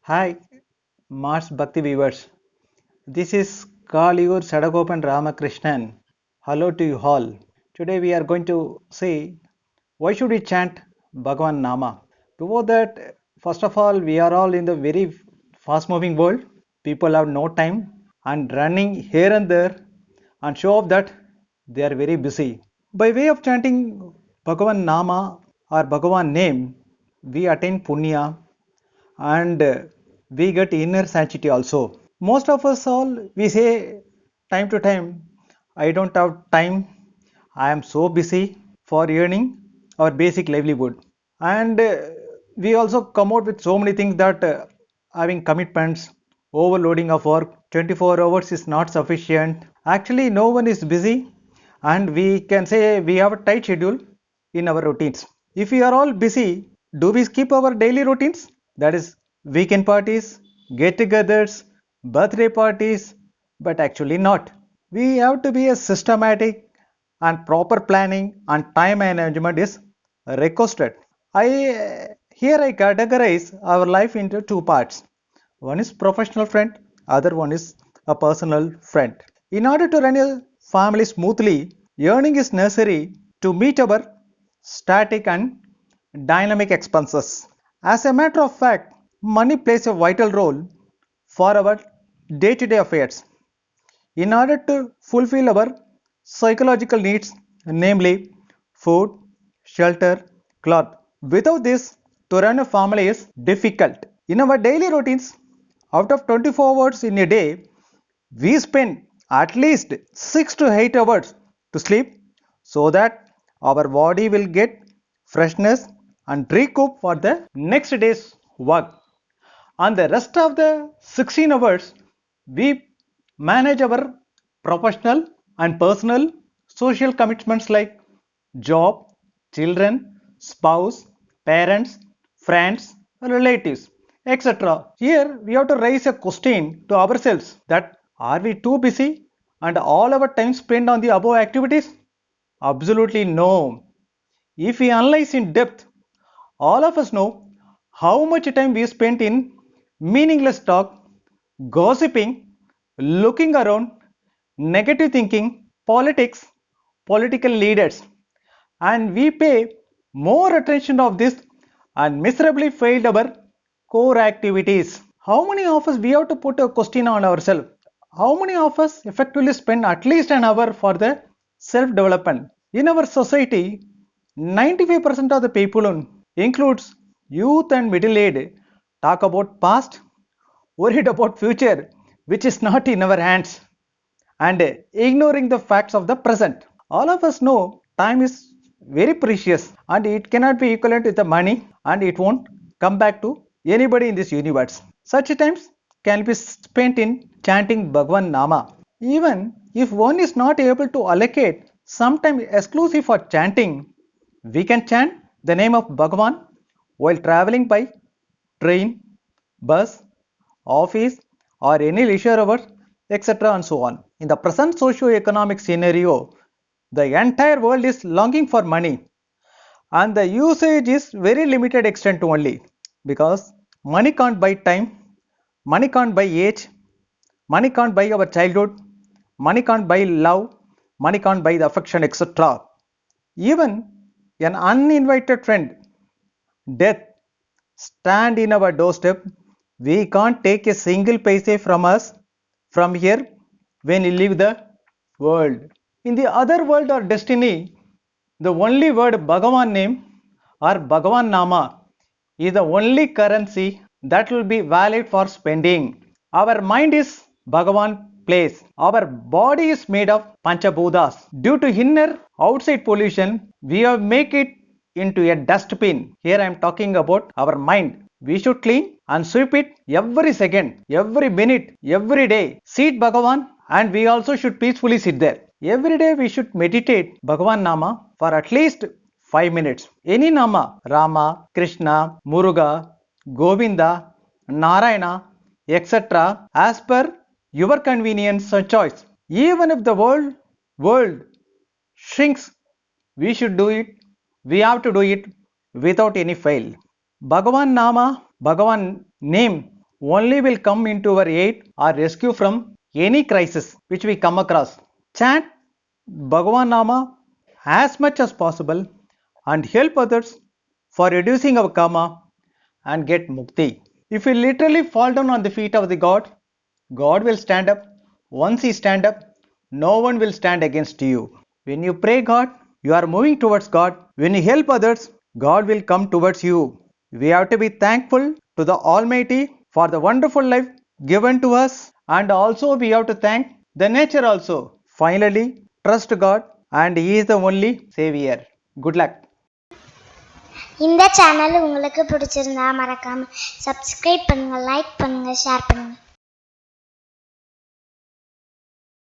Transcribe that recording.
Hi, Mars Bhakti viewers. This is Kaliyur Sadagopan Ramakrishnan. Hello to you all. Today we are going to see why should we chant Bhagavan Nama. Before that, first of all, we are all in the very fast moving world. People have no time and running here and there and show off that they are very busy. By way of chanting Bhagavan Nama or Bhagavan name, we attain punya and we get inner sanctity also. Most of us all we say time to time, I don't have time, I am so busy for earning our basic livelihood. And we also come out with so many things that having commitments, overloading of work, 24 hours is not sufficient. Actually, no one is busy, and we can say we have a tight schedule in our routines. If we are all busy, do we skip our daily routines? That is, weekend parties, get togethers, birthday parties, but actually not. We have to be a systematic and proper planning and time management is requested. Here I categorize our life into two parts. One is professional friend, other one is a personal friend. In order to run a family smoothly, earning is necessary to meet our static and dynamic expenses. As a matter of fact, money plays a vital role for our day-to-day affairs. In order to fulfill our psychological needs, namely food, shelter, cloth. Without this, to run a family is difficult. In our daily routines, out of 24 hours in a day, we spend at least 6 to 8 hours to sleep so that our body will get freshness and recoup for the next day's work. On the rest of the 16 hours, we manage our professional and personal social commitments like job, children, spouse, parents, friends, relatives, etc. Here we have to raise a question to ourselves that are we too busy and all our time spent on the above activities? Absolutely no. If we analyze in depth, all of us know how much time we spent in meaningless talk, gossiping, looking around, negative thinking, politics, political leaders, and we pay more attention of this and miserably failed our core activities. How many of us we have to put a question on ourselves? How many of us effectively spend at least an hour for the self development? In our society, 95% of the people includes youth and middle age talk about past, worried about future, which is not in our hands, and ignoring the facts of the present. All of us know time is very precious and it cannot be equivalent with the money and it won't come back to anybody in this universe. Such times can be spent in chanting Bhagwan Nama. Even if one is not able to allocate some time exclusive for chanting, we can chant the name of Bhagavan while traveling by train, bus, office, or any leisure hours, etc. and so on. In the present socio-economic scenario, the entire world is longing for money and the usage is very limited extent only because money can't buy time, money can't buy age, money can't buy our childhood, money can't buy love, money can't buy the affection, etc. Even an uninvited friend, death, stand in our doorstep. We can't take a single paise from us from here when we leave the world. In the other world or destiny, the only word Bhagavan name or Bhagavan Nama is the only currency that will be valid for spending. Our mind is Bhagavan place. Our body is made of Panchabhutas. Due to inner outside pollution, we have make it into a dustbin. Here I am talking about our mind. We should clean and sweep it every second, every minute, every day. Seat Bhagavan and we also should peacefully sit there. Every day we should meditate Bhagavan Nama for at least 5 minutes. Any Nama, Rama, Krishna, Muruga, Govinda, Narayana, etc. as per your convenience and choice. Even if the world shrinks, we should do it. We have to do it without any fail. Bhagavan Nama, Bhagavan name only will come into our aid or rescue from any crisis which we come across. Chant Bhagavan Nama as much as possible and help others for reducing our karma and get mukti. If you literally fall down on the feet of the God, God will stand up. Once He stand up, no one will stand against you. When you pray God, you are moving towards God. When you help others, God will come towards you. We have to be thankful to the Almighty for the wonderful life given to us, and also we have to thank the nature also. Finally, trust God and He is the only Savior. Good luck. இந்த channel உங்களுக்கு பிடிச்சிருந்தா மறக்காம subscribe பண்ணுங்க, like பண்ணுங்க, share பண்ணுங்க.